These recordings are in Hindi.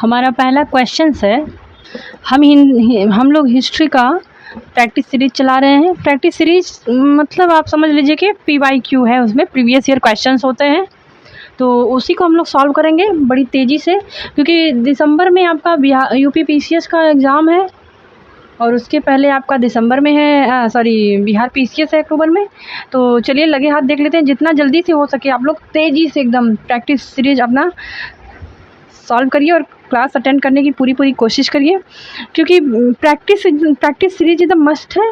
हमारा पहला क्वेश्चन है, हम लोग हिस्ट्री का प्रैक्टिस सीरीज चला रहे हैं। प्रैक्टिस सीरीज मतलब आप समझ लीजिए कि PYQ है, उसमें प्रीवियस ईयर क्वेश्चंस होते हैं, तो उसी को हम लोग सॉल्व करेंगे बड़ी तेज़ी से, क्योंकि दिसंबर में आपका यूपी PCS का एग्ज़ाम है और उसके पहले आपका दिसंबर में है, बिहार PCS है अक्टूबर में। तो चलिए लगे हाथ देख लेते हैं, जितना जल्दी से हो सके आप लोग तेज़ी से एकदम प्रैक्टिस सीरीज अपना सॉल्व करिए और क्लास अटेंड करने की पूरी कोशिश करिए, क्योंकि प्रैक्टिस सीरीज एकदम मस्ट है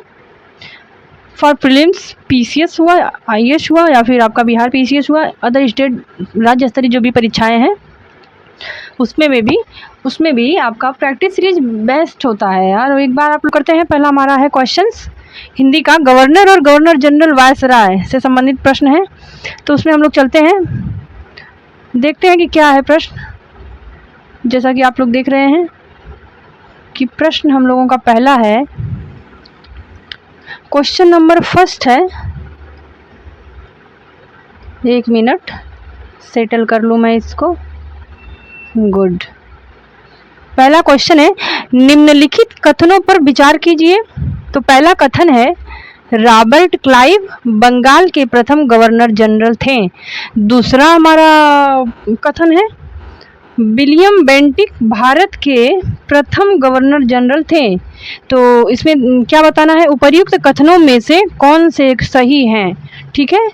फॉर प्रीलिम्स। PCS हुआ, IAS हुआ या फिर आपका बिहार PCS हुआ, अदर स्टेट राज्य स्तरीय जो भी परीक्षाएं हैं उसमें भी आपका प्रैक्टिस सीरीज बेस्ट होता है यार। एक बार आप लोग करते हैं। पहला हमारा है क्वेश्चंस हिंदी का, गवर्नर और गवर्नर जनरल वायसराय से संबंधित प्रश्न है, तो उसमें हम लोग चलते हैं, देखते हैं कि क्या है प्रश्न। जैसा कि आप लोग देख रहे हैं कि प्रश्न हम लोगों का पहला है, क्वेश्चन नंबर फर्स्ट है, एक मिनट सेटल कर लूँ मैं इसको। गुड। पहला क्वेश्चन है, निम्नलिखित कथनों पर विचार कीजिए। तो पहला कथन है, रॉबर्ट क्लाइव बंगाल के प्रथम गवर्नर जनरल थे। दूसरा हमारा कथन है, विलियम बेंटिक भारत के प्रथम गवर्नर जनरल थे। तो इसमें क्या बताना है, उपर्युक्त कथनों में से कौन से सही हैं। ठीक है,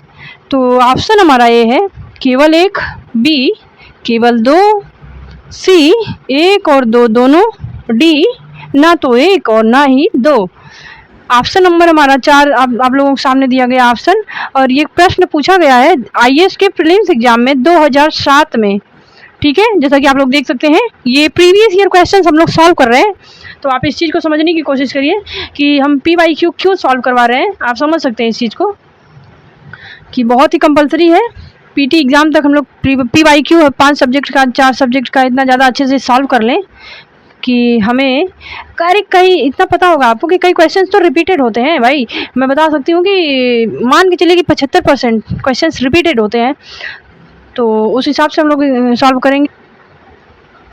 तो ऑप्शन हमारा ए है केवल एक, बी केवल दो, सी एक और दो दोनों, डी ना तो एक और ना ही दो। ऑप्शन नंबर हमारा 4 आप लोगों के सामने दिया गया ऑप्शन, और ये प्रश्न पूछा गया है IAS के प्रीलिम्स एग्जाम में 2007 में। ठीक है, जैसा कि आप लोग देख सकते हैं, ये प्रीवियस ईयर क्वेश्चंस हम लोग सॉल्व कर रहे हैं, तो आप इस चीज़ को समझने की कोशिश करिए कि हम PYQ क्यों सॉल्व करवा रहे हैं। आप समझ सकते हैं इस चीज़ को कि बहुत ही कंपलसरी है। PT एग्ज़ाम तक हम लोग PYQ 5 सब्जेक्ट का 4 सब्जेक्ट का इतना ज़्यादा अच्छे से सॉल्व कर लें कि हमें कई इतना पता होगा आपको कि कई क्वेश्चंस तो रिपीटेड होते हैं भाई। मैं बता सकती हूँ कि मान के चलिए कि 75% क्वेश्चंस रिपीटेड होते हैं, तो उस हिसाब से हम लोग सॉल्व करेंगे।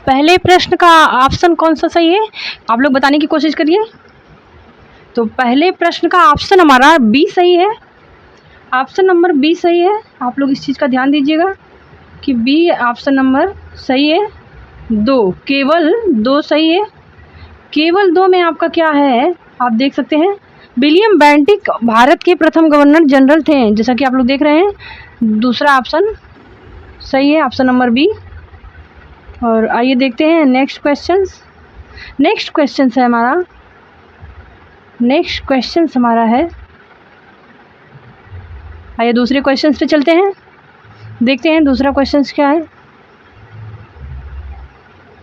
पहले प्रश्न का ऑप्शन कौन सा सही है, आप लोग बताने की कोशिश करिए। तो पहले प्रश्न का ऑप्शन हमारा बी सही है, ऑप्शन नंबर बी सही है। आप लोग इस चीज़ का ध्यान दीजिएगा कि बी ऑप्शन नंबर सही है। केवल दो सही है। केवल दो में आपका क्या है, आप देख सकते हैं, विलियम बेंटिक भारत के प्रथम गवर्नर जनरल थे, जैसा कि आप लोग देख रहे हैं। दूसरा ऑप्शन सही है, ऑप्शन नंबर बी। और आइए देखते हैं नेक्स्ट क्वेश्चन है, आइए दूसरे क्वेश्चन पे चलते हैं, देखते हैं दूसरा क्वेश्चन क्या है।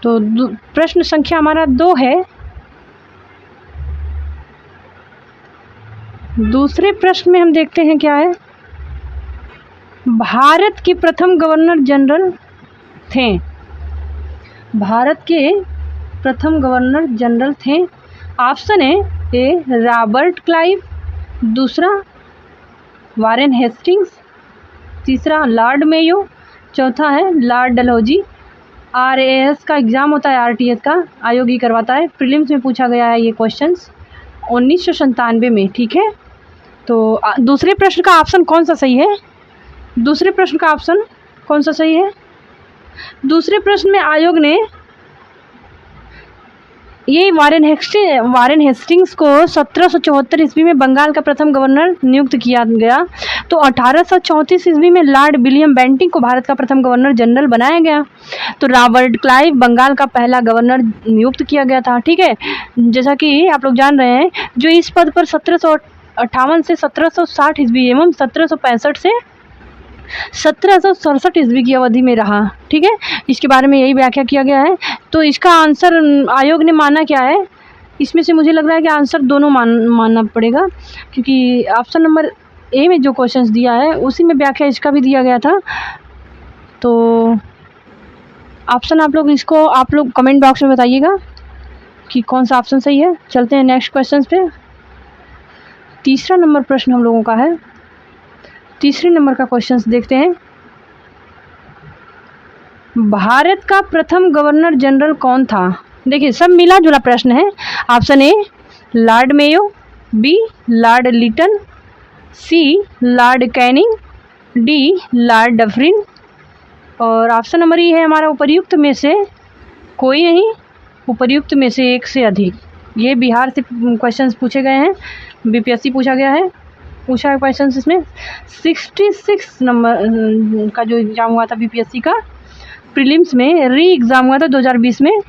तो प्रश्न संख्या हमारा 2 है। दूसरे प्रश्न में हम देखते हैं क्या है, भारत के प्रथम गवर्नर जनरल थे। भारत के प्रथम गवर्नर जनरल थे। ऑप्शन है ए रॉबर्ट क्लाइव, दूसरा वारेन हेस्टिंग्स, तीसरा लॉर्ड मेयो, चौथा है लॉर्ड डलहौजी। RAS का एग्ज़ाम होता है, RTS का आयोग ही करवाता है। प्रीलिम्स में पूछा गया है ये क्वेश्चंस 1997 में। ठीक है, तो दूसरे प्रश्न का ऑप्शन कौन सा सही है, दूसरे प्रश्न का ऑप्शन कौन सा सही है। दूसरे प्रश्न में आयोग ने ये वारेन हेस्टिंग्स को 1774 ईस्वी में बंगाल का प्रथम गवर्नर नियुक्त किया गया, तो 1834 ईस्वी में लॉर्ड विलियम बेंटिक को भारत का प्रथम गवर्नर जनरल बनाया गया। तो रॉबर्ट क्लाइव बंगाल का पहला गवर्नर नियुक्त किया गया था। ठीक है, जैसा कि आप लोग जान रहे हैं, जो इस पद पर 1758 से 1760 ईस्वी एवं 1765 से 1767 ईस्वी की अवधि में रहा। ठीक है, इसके बारे में यही व्याख्या किया गया है। तो इसका आंसर आयोग ने माना क्या है, इसमें से मुझे लग रहा है कि आंसर दोनों मानना पड़ेगा, क्योंकि ऑप्शन नंबर ए में जो क्वेश्चंस दिया है उसी में व्याख्या इसका भी दिया गया था। तो ऑप्शन आप लोग कमेंट बॉक्स में बताइएगा कि कौन सा ऑप्शन सही है। चलते हैं नेक्स्ट क्वेश्चन पे। तीसरा नंबर प्रश्न हम लोगों का है, तीसरे नंबर का क्वेश्चन देखते हैं। भारत का प्रथम गवर्नर जनरल कौन था? देखिए सब मिला जुला प्रश्न है। Option A Lord Mayo, B Lord Lytton, C Lord Canning, D Lord Dufferin और ऑप्शन नंबर ई है हमारा उपर्युक्त में से कोई नहीं, उपर्युक्त में से एक से अधिक। ये बिहार से क्वेश्चंस पूछे गए हैं, बीपीएससी पूछा है क्वेश्चन। इसमें 66 नंबर का जो एग्ज़ाम हुआ था बीपीएससी का प्रीलिम्स में, री एग्ज़ाम हुआ था 2020 में।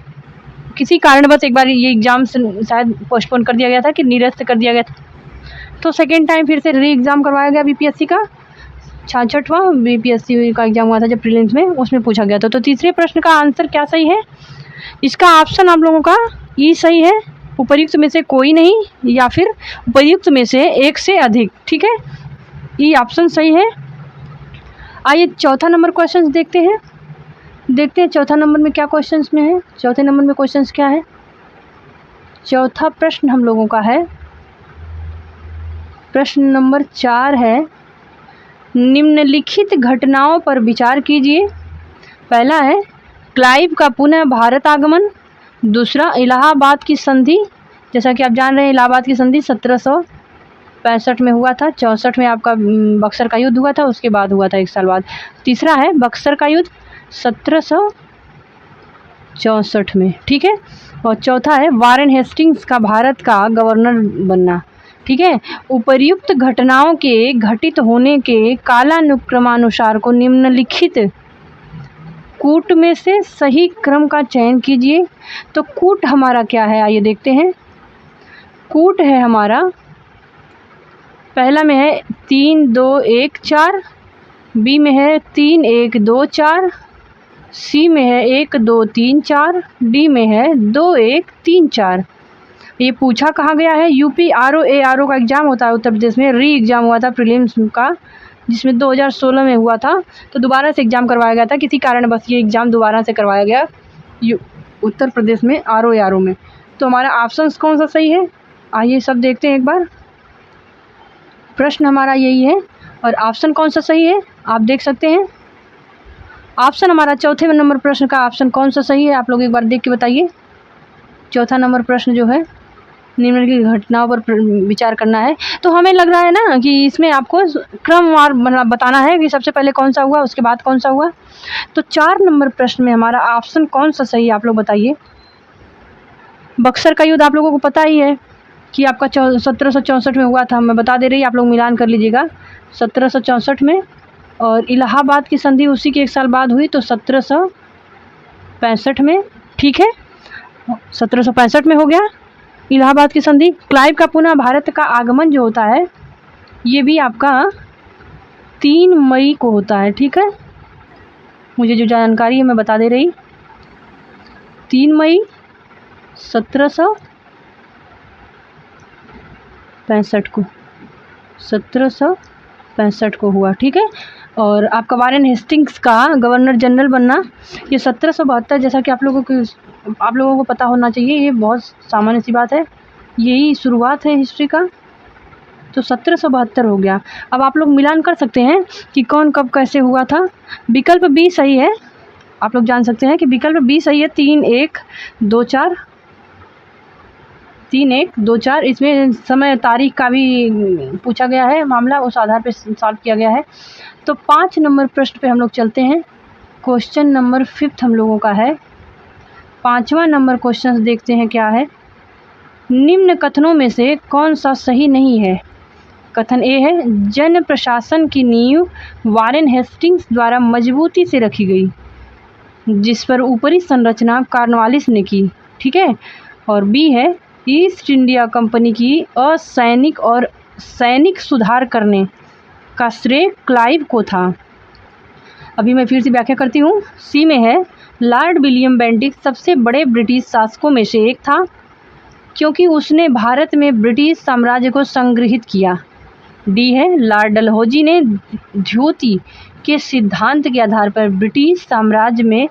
किसी कारणवश एक बार ये एग्ज़ाम शायद पोस्टपोन कर दिया गया था कि निरस्त कर दिया गया था, तो सेकेंड टाइम फिर से री एग्ज़ाम करवाया गया बीपीएससी का। 66वां बीपीएससी का एग्ज़ाम हुआ था जब प्रीलिम्स में, उसमें पूछा गया था। तो तीसरे प्रश्न का आंसर क्या सही है? इसका ऑप्शन आप लोगों का ई सही है, उपर्युक्त में से कोई नहीं या फिर उपर्युक्त में से एक से अधिक। ठीक है, ई ऑप्शन सही है। आइए चौथा नंबर क्वेश्चन देखते हैं चौथा नंबर में क्या क्वेश्चंस में है। चौथे नंबर में क्वेश्चंस क्या है? चौथा प्रश्न हम लोगों का है, प्रश्न नंबर 4 है, निम्नलिखित घटनाओं पर विचार कीजिए। पहला है क्लाइव का पुनः भारत आगमन, दूसरा इलाहाबाद की संधि, जैसा कि आप जान रहे हैं इलाहाबाद की संधि 1765 में हुआ था, 64 में आपका बक्सर का युद्ध हुआ था, उसके बाद हुआ था 1 साल बाद। तीसरा है बक्सर का युद्ध 1764 में। ठीक है, और चौथा है वारेन हेस्टिंग्स का भारत का गवर्नर बनना। ठीक है, उपर्युक्त घटनाओं के घटित होने के कालानुक्रमानुसार को निम्नलिखित कूट में से सही क्रम का चयन कीजिए। तो कूट हमारा क्या है, आइए देखते हैं। कूट है हमारा, पहला में है 3 2 1 4, बी में है 3 1 2 4, सी में है 1 2 3 4, डी में है 2 1 3 4। ये पूछा कहाँ गया है? यूपी आरओ का एग्ज़ाम होता है उत्तर प्रदेश में, री एग्ज़ाम हुआ था प्रीलिम्स का, जिसमें 2016 में हुआ था, तो दोबारा से एग्ज़ाम करवाया गया था। किसी कारण बस ये एग्ज़ाम दोबारा से करवाया गया उत्तर प्रदेश में आरओ में। तो हमारा ऑप्शन कौन सा सही है, आइए सब देखते हैं एक बार। प्रश्न हमारा यही है और ऑप्शन कौन सा सही है आप देख सकते हैं। ऑप्शन हमारा चौथे नंबर प्रश्न का ऑप्शन कौन सा सही है, आप लोग एक बार देख के बताइए। चौथा नंबर प्रश्न जो है, निम्नलिखित घटनाओं पर विचार करना है। तो हमें लग रहा है ना कि इसमें आपको क्रमवार मतलब बताना है कि सबसे पहले कौन सा हुआ उसके बाद कौन सा हुआ। तो 4 नंबर प्रश्न में हमारा ऑप्शन कौन सा सही है आप लोग बताइए। बक्सर का युद्ध आप लोगों को पता ही है कि आपका 1764 में हुआ था, मैं बता दे रही, आप लोग मिलान कर लीजिएगा 1764 में, और इलाहाबाद की संधि उसी के 1 साल बाद हुई, तो 1765 में। ठीक है, 1765 में हो गया इलाहाबाद की संधि। क्लाइव का पुनः भारत का आगमन जो होता है ये भी आपका 3 मई को होता है। ठीक है, मुझे जो जानकारी है मैं बता दे रही, 3 मई 1765 को हुआ। ठीक है, और आपका वारेन हेस्टिंग्स का गवर्नर जनरल बनना ये 1772, जैसा कि आप लोगों को पता होना चाहिए, ये बहुत सामान्य सी बात है, यही शुरुआत है हिस्ट्री का। तो 1772 हो गया। अब आप लोग मिलान कर सकते हैं कि कौन कब कैसे हुआ था। विकल्प बी सही है, आप लोग जान सकते हैं कि विकल्प बी सही है, 3 1 2 4, 3 1 2 4। इसमें समय तारीख का भी पूछा गया है मामला, उस आधार पर सॉल्व किया गया है। तो 5 नंबर प्रश्न पे हम लोग चलते हैं। क्वेश्चन नंबर 5 हम लोगों का है। 5वां नंबर क्वेश्चन देखते हैं क्या है। निम्न कथनों में से कौन सा सही नहीं है? कथन ए है, जन प्रशासन की नींव वारेन हेस्टिंग्स द्वारा मजबूती से रखी गई, जिस पर ऊपरी संरचना कॉर्नवालिस ने की। ठीक है, और बी है, ईस्ट इंडिया कंपनी की असैनिक और सैनिक सुधार करने का श्रेय क्लाइव को था। अभी मैं फिर से व्याख्या करती हूँ। सी में है, लॉर्ड विलियम बेंटिक सबसे बड़े ब्रिटिश शासकों में से एक था, क्योंकि उसने भारत में ब्रिटिश साम्राज्य को संग्रहित किया। डी है, लॉर्ड डलहौजी ने ध्योति के सिद्धांत के आधार पर ब्रिटिश साम्राज्य में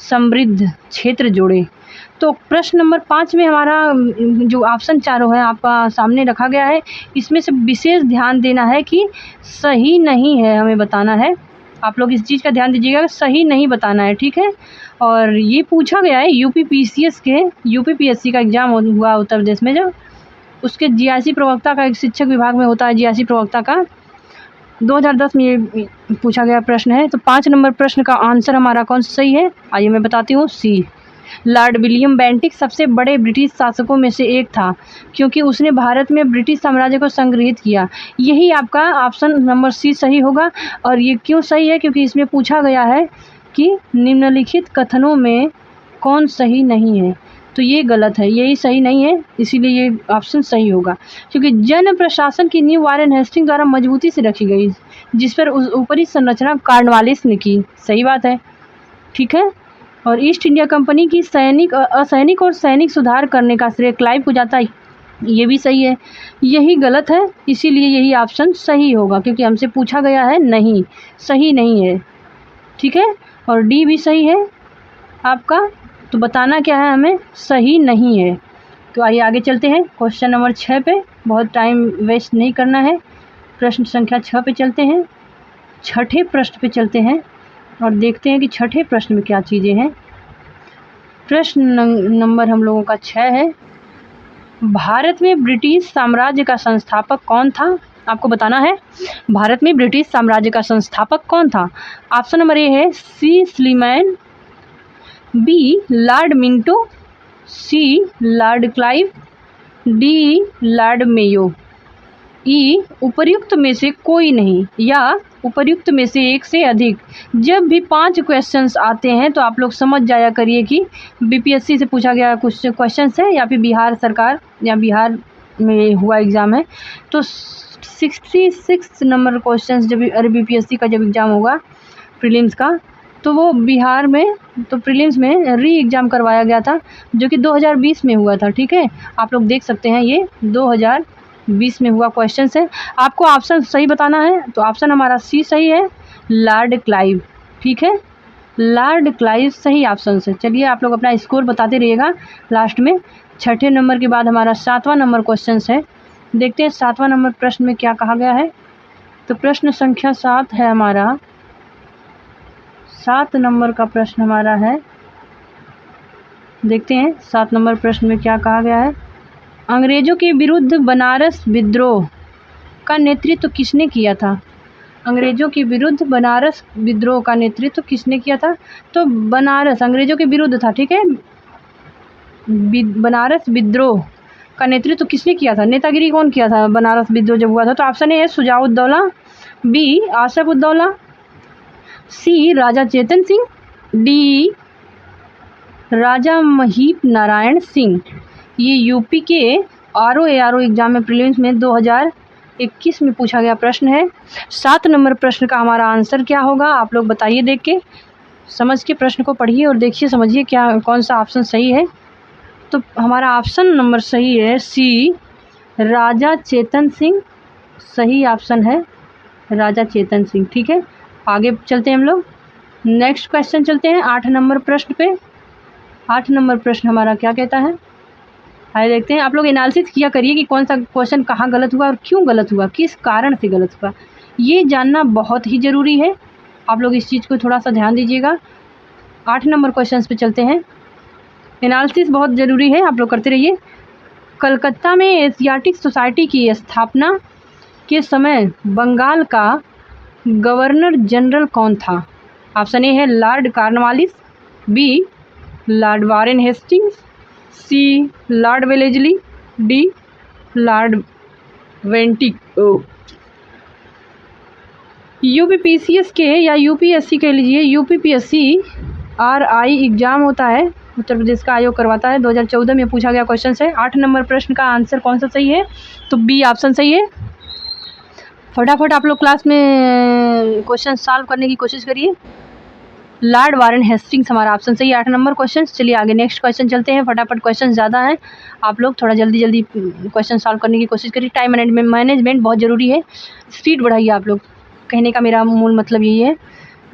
समृद्ध क्षेत्र जोड़े। तो प्रश्न नंबर 5 में हमारा जो ऑप्शन चारों है आपका सामने रखा गया है, इसमें से विशेष ध्यान देना है कि सही नहीं है, हमें बताना है आप लोग इस चीज़ का ध्यान दीजिएगा, सही नहीं बताना है, ठीक है। और ये पूछा गया है यूपीपीसीएस के, यूपीपीएससी का एग्ज़ाम हुआ उत्तर प्रदेश में, जब उसके जीआईसी प्रवक्ता का, एक शिक्षक विभाग में होता है जीआईसी प्रवक्ता का, 2010 में ये पूछा गया प्रश्न है। तो 5 नंबर प्रश्न का आंसर हमारा कौन सा सही है, आइए मैं बताती हूँ, सी। लॉर्ड विलियम बेंटिक सबसे बड़े ब्रिटिश शासकों में से एक था, क्योंकि उसने भारत में ब्रिटिश साम्राज्य को संग्रहित किया। यही आपका ऑप्शन नंबर सी सही होगा। और ये क्यों सही है, क्योंकि इसमें पूछा गया है कि निम्नलिखित कथनों में कौन सही नहीं है, तो ये गलत है, यही सही नहीं है, इसीलिए ये ऑप्शन सही होगा। क्योंकि जन प्रशासन की नींव वारेन हेस्टिंग द्वारा मजबूती से रखी गई, जिस पर ऊपरी संरचना कॉर्नवालिस ने की, सही बात है, ठीक है। और ईस्ट इंडिया कंपनी की असैनिक और सैनिक सुधार करने का श्रेय क्लाइव को जाता है, ये भी सही है, यही गलत है, इसीलिए यही ऑप्शन सही होगा, क्योंकि हमसे पूछा गया है नहीं, सही नहीं है, ठीक है। और डी भी सही है आपका, तो बताना क्या है हमें, सही नहीं है। तो आइए आगे चलते हैं क्वेश्चन नंबर 6 पे, बहुत टाइम वेस्ट नहीं करना है। प्रश्न संख्या 6 पे चलते हैं, छठे प्रश्न पे चलते हैं और देखते हैं कि छठे प्रश्न में क्या चीज़ें हैं। प्रश्न नंबर हम लोगों का 6 है, भारत में ब्रिटिश साम्राज्य का संस्थापक कौन था, आपको बताना है भारत में ब्रिटिश साम्राज्य का संस्थापक कौन था। ऑप्शन नंबर ए है C Sleeman, B Lord Minto, C Lord Clive, D Lord Mayo, E उपर्युक्त में से कोई नहीं, या उपर्युक्त में से एक से अधिक। जब भी 5 क्वेश्चंस आते हैं तो आप लोग समझ जाया करिए कि बीपीएससी से पूछा गया कुछ क्वेश्चंस है, या फिर बिहार सरकार या बिहार में हुआ एग्ज़ाम है। तो 66 नंबर क्वेश्चंस जब बीपीएससी का जब एग्ज़ाम होगा प्रीलिम्स का, तो वो बिहार में, तो प्रीलिम्स में री एग्ज़ाम करवाया गया था, जो कि 2020 में हुआ था, ठीक है। आप लोग देख सकते हैं ये 2020 में हुआ क्वेश्चन है। आपको ऑप्शन सही बताना है, तो ऑप्शन हमारा सी सही है, लॉर्ड क्लाइव, ठीक है, लॉर्ड क्लाइव सही ऑप्शन है। चलिए आप लोग अपना स्कोर बताते रहिएगा लास्ट में। छठे नंबर के बाद हमारा 7वां नंबर क्वेश्चन है, देखते हैं 7वां नंबर प्रश्न में क्या कहा गया है। तो प्रश्न संख्या 7 है हमारा, 7 नंबर का प्रश्न हमारा है, देखते हैं 7 नंबर प्रश्न में क्या कहा गया है। अंग्रेजों के विरुद्ध बनारस विद्रोह का नेतृत्व किसने किया था, अंग्रेजों के विरुद्ध बनारस विद्रोह का नेतृत्व किसने किया था। तो बनारस अंग्रेजों के विरुद्ध था, ठीक है, बनारस विद्रोह का नेतृत्व किसने किया था, नेतागिरी कौन किया था बनारस विद्रोह जब हुआ था। तो ऑप्शन ए है शुजाउद्दौला, बी आसफउद्दौला, सी राजा चेतन सिंह, डी राजा महीप नारायण सिंह। ये यूपी के आरओ एग्ज़ाम में प्रीलिम्स में 2021 में पूछा गया प्रश्न है। 7 नंबर प्रश्न का हमारा आंसर क्या होगा, आप लोग बताइए, देख के समझ के प्रश्न को पढ़िए और देखिए, समझिए क्या कौन सा ऑप्शन सही है। तो हमारा ऑप्शन नंबर सही है सी राजा चेतन सिंह, सही ऑप्शन है राजा चेतन सिंह, ठीक है। आगे चलते हैं हम लोग, नेक्स्ट क्वेश्चन चलते हैं 8 नंबर प्रश्न पे। 8 नंबर प्रश्न हमारा क्या कहता है, आइए देखते हैं। आप लोग एनालिसिस किया करिए कि कौन सा क्वेश्चन कहाँ गलत हुआ और क्यों गलत हुआ, किस कारण से गलत हुआ, ये जानना बहुत ही ज़रूरी है। आप लोग इस चीज़ को थोड़ा सा ध्यान दीजिएगा। 8 नंबर क्वेश्चन पे चलते हैं, एनालिसिस बहुत ज़रूरी है, आप लोग करते रहिए। कलकत्ता में एशियाटिक सोसाइटी की स्थापना के समय बंगाल का गवर्नर जनरल कौन था। ऑप्शन ए है Lord Cornwallis, B Lord Warren Hastings, C Lord Wellesley, D Lord Bentinck. UPPCS के या यूपीएससी के लिए यूपीपीएससी आरआई एग्ज़ाम होता है, उत्तर प्रदेश का आयोग करवाता है, 2014 में पूछा गया क्वेश्चन है। 8 नंबर प्रश्न का आंसर कौन सा सही है, तो बी ऑप्शन सही है। फटाफट आप लोग क्लास में क्वेश्चन सॉल्व करने की कोशिश करिए। लॉर्ड वारेन हेस्टिंग्स हमारा ऑप्शन सही है, 8 नंबर क्वेश्चन। चलिए आगे नेक्स्ट क्वेश्चन चलते हैं, फटाफट क्वेश्चन ज़्यादा हैं, आप लोग थोड़ा जल्दी जल्दी क्वेश्चन सॉल्व करने की कोशिश करिए। टाइम मैनेजमेंट बहुत ज़रूरी है, स्पीड बढ़ाइए, आप लोग, कहने का मेरा मूल मतलब यही है।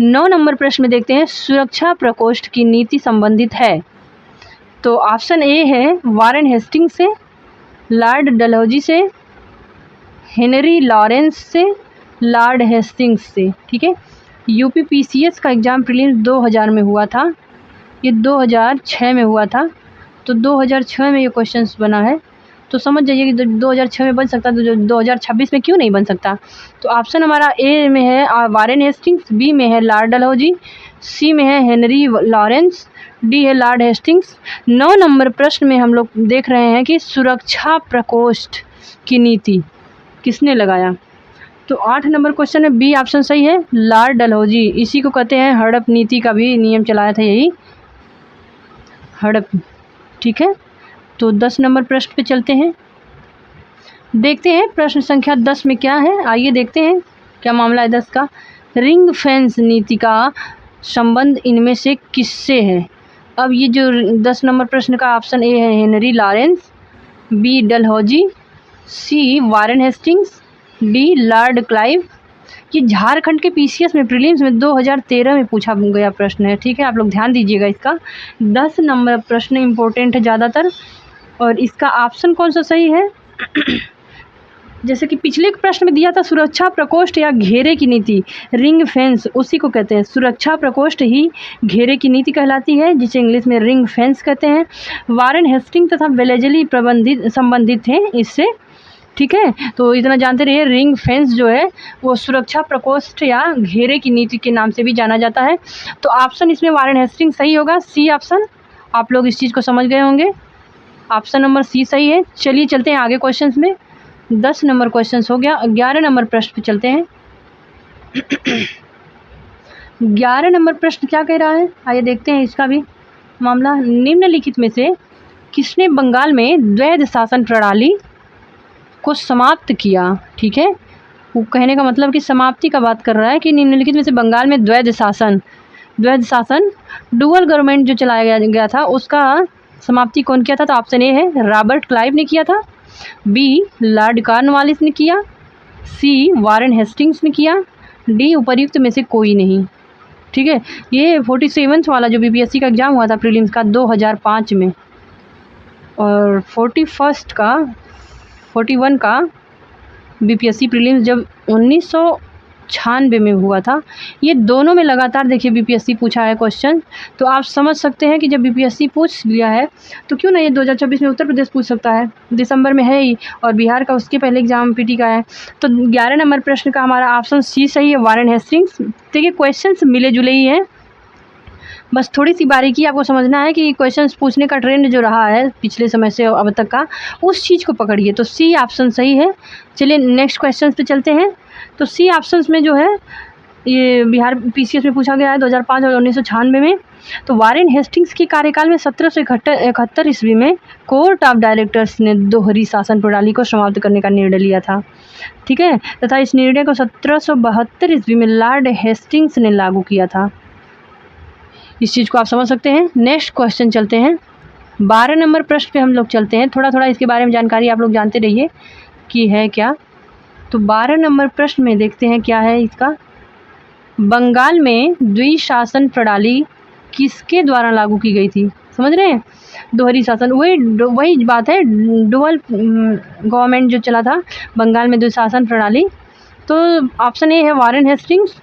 9 नंबर प्रश्न में देखते हैं, सुरक्षा प्रकोष्ठ की नीति संबंधित है। तो ऑप्शन ए है वारेन हेस्टिंग्स से, लॉर्ड डलहौजी से, हेनरी लॉरेंस से, लॉर्ड हेस्टिंग्स से, ठीक है। यूपीपीसीएस का एग्ज़ाम प्रीलिम्स 2000 में हुआ था, ये 2006 में हुआ था, तो 2006 में ये क्वेश्चंस बना है। तो समझ जाइए कि 2006 में बन सकता तो 2026 में क्यों नहीं बन सकता। तो ऑप्शन हमारा ए में है वारेन हेस्टिंग्स, बी में है लॉर्ड डलहौजी, सी में है हेनरी लॉरेंस, डी है लॉर्ड हेस्टिंग्स। 9 नंबर प्रश्न में हम लोग देख रहे हैं कि सुरक्षा प्रकोष्ठ की नीति किसने लगाया। तो 8 नंबर क्वेश्चन है, बी ऑप्शन सही है, लॉर्ड डलहौजी। इसी को कहते हैं हड़प नीति का भी नियम चलाया था, यही हड़प। ठीक है, तो 10 नंबर प्रश्न पे चलते हैं, देखते हैं प्रश्न संख्या 10 में क्या है। आइए देखते हैं क्या मामला है 10 का। रिंग फेंस नीति का संबंध इनमें से किससे है। अब ये जो 10 नंबर प्रश्न का ऑप्शन ए है Henry Lawrence, B Dalhousie, C Warren Hastings, D Lord Clive. ये झारखंड के पीसीएस में प्रीलिम्स में 2013 में पूछा गया प्रश्न है। ठीक है, आप लोग ध्यान दीजिएगा इसका। 10 नंबर प्रश्न इम्पोर्टेंट है ज़्यादातर, और इसका ऑप्शन कौन सा सही है जैसे कि पिछले प्रश्न में दिया था सुरक्षा प्रकोष्ठ या घेरे की नीति, रिंग फेंस, उसी को कहते हैं। सुरक्षा प्रकोष्ठ ही घेरे की नीति कहलाती है, जिसे इंग्लिश में रिंग फेंस कहते हैं। वारेन हेस्टिंग तथा वेलेजली संबंधित हैं इससे। ठीक है, तो इतना जानते रहिए, रिंग फेंस जो है वो सुरक्षा प्रकोष्ठ या घेरे की नीति के नाम से भी जाना जाता है। तो ऑप्शन इसमें वारेन हेस्टिंग सही होगा, सी ऑप्शन। आप लोग इस चीज़ को समझ गए होंगे, ऑप्शन नंबर सी सही है। चलिए चलते हैं आगे क्वेश्चंस में। 10 नंबर क्वेश्चंस हो गया। 11 नंबर प्रश्न पे चलते हैं। 11 नंबर प्रश्न क्या कह रहा है, आइए देखते हैं इसका भी मामला। निम्नलिखित में से किसने बंगाल में द्वैध शासन प्रणाली को समाप्त किया। ठीक है, वो कहने का मतलब कि समाप्ति का बात कर रहा है कि निम्नलिखित में से बंगाल में द्वैध शासन डुअल गवर्नमेंट जो चलाया गया था उसका समाप्ति कौन किया था। तो ऑप्शन ए है रॉबर्ट क्लाइव ने किया था, बी लॉर्ड कॉर्नवालिस ने किया, सी वारेन हेस्टिंग्स ने किया, डी उपर्युक्त में से कोई नहीं। ठीक है, ये 47 वाला जो बीपीएससी का एग्ज़ाम हुआ था प्रीलिम्स का 2005 में, और 41 का बीपीएससी प्रीलिम्स जब 1996 में हुआ था। ये दोनों में लगातार देखिए बीपीएससी पूछा है क्वेश्चन। तो आप समझ सकते हैं कि जब बीपीएससी पूछ लिया है तो क्यों ना ये 2026 में उत्तर प्रदेश पूछ सकता है, दिसंबर में है ही, और बिहार का उसके पहले एग्जाम पीटी का है। तो 11 नंबर प्रश्न का हमारा ऑप्शन सी सही है, वारेन हेस्टिंग्स। देखिए क्वेश्चन मिले जुले ही हैं, बस थोड़ी सी बारीकी आपको समझना है कि क्वेश्चंस पूछने का ट्रेंड जो रहा है पिछले समय से अब तक का, उस चीज़ को पकड़िए। तो सी ऑप्शन सही है। चलिए नेक्स्ट क्वेश्चन पे चलते हैं। तो सी ऑप्शंस में जो है ये बिहार पीसीएस में पूछा गया है 2005 और 1996 में। तो वारेन हेस्टिंग्स के कार्यकाल में 1771 ईस्वी में कोर्ट ऑफ डायरेक्टर्स ने दोहरी शासन प्रणाली को समाप्त करने का निर्णय लिया था। ठीक है, तथा इस निर्णय को 1772 ईस्वी में लॉर्ड हेस्टिंग्स ने लागू किया था। इस चीज़ को आप समझ सकते हैं। नेक्स्ट क्वेश्चन चलते हैं। 12 नंबर प्रश्न पे हम लोग चलते हैं। थोड़ा थोड़ा इसके बारे में जानकारी आप लोग जानते रहिए कि है क्या। तो 12 नंबर प्रश्न में देखते हैं क्या है इसका। बंगाल में द्विशासन प्रणाली किसके द्वारा लागू की गई थी। समझ रहे हैं, दोहरी शासन, वही बात है, डुअल गवर्नमेंट जो चला था बंगाल में, द्विशासन प्रणाली। तो ऑप्शन ए है Warren Hastings,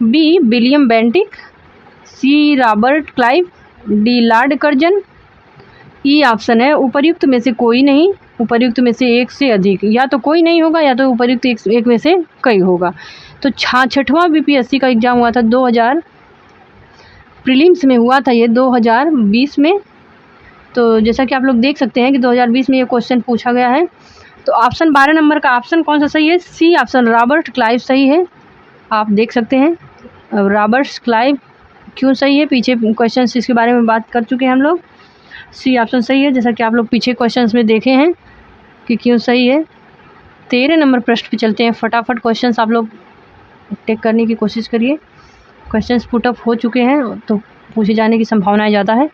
B William Bentinck, C Robert Clive, D Lord Curzon, E option है उपर्युक्त में से कोई नहीं, उपर्युक्त में से एक से अधिक, या तो कोई नहीं होगा या तो उपर्युक्त एक में से कई होगा। तो 6वां बीपीएससी का एग्ज़ाम हुआ था 2000 प्रीलिम्स में हुआ था ये 2020 में। तो जैसा कि आप लोग देख सकते हैं कि 2020 में ये क्वेश्चन पूछा गया है। तो ऑप्शन 12 नंबर का ऑप्शन कौन सा सही है, सी ऑप्शन रॉबर्ट क्लाइव सही है। आप देख सकते हैं रॉबर्ट क्लाइव क्यों सही है, पीछे क्वेश्चन इसके बारे में बात कर चुके हैं हम लोग। सी ऑप्शन सही है, जैसा कि आप लोग पीछे क्वेश्चंस में देखे हैं कि क्यों सही है। 13 नंबर प्रश्न पे चलते हैं। फटाफट क्वेश्चंस आप लोग टेक करने की कोशिश करिए। क्वेश्चंस पुट अप हो चुके हैं तो पूछे जाने की संभावनाएं ज़्यादा है।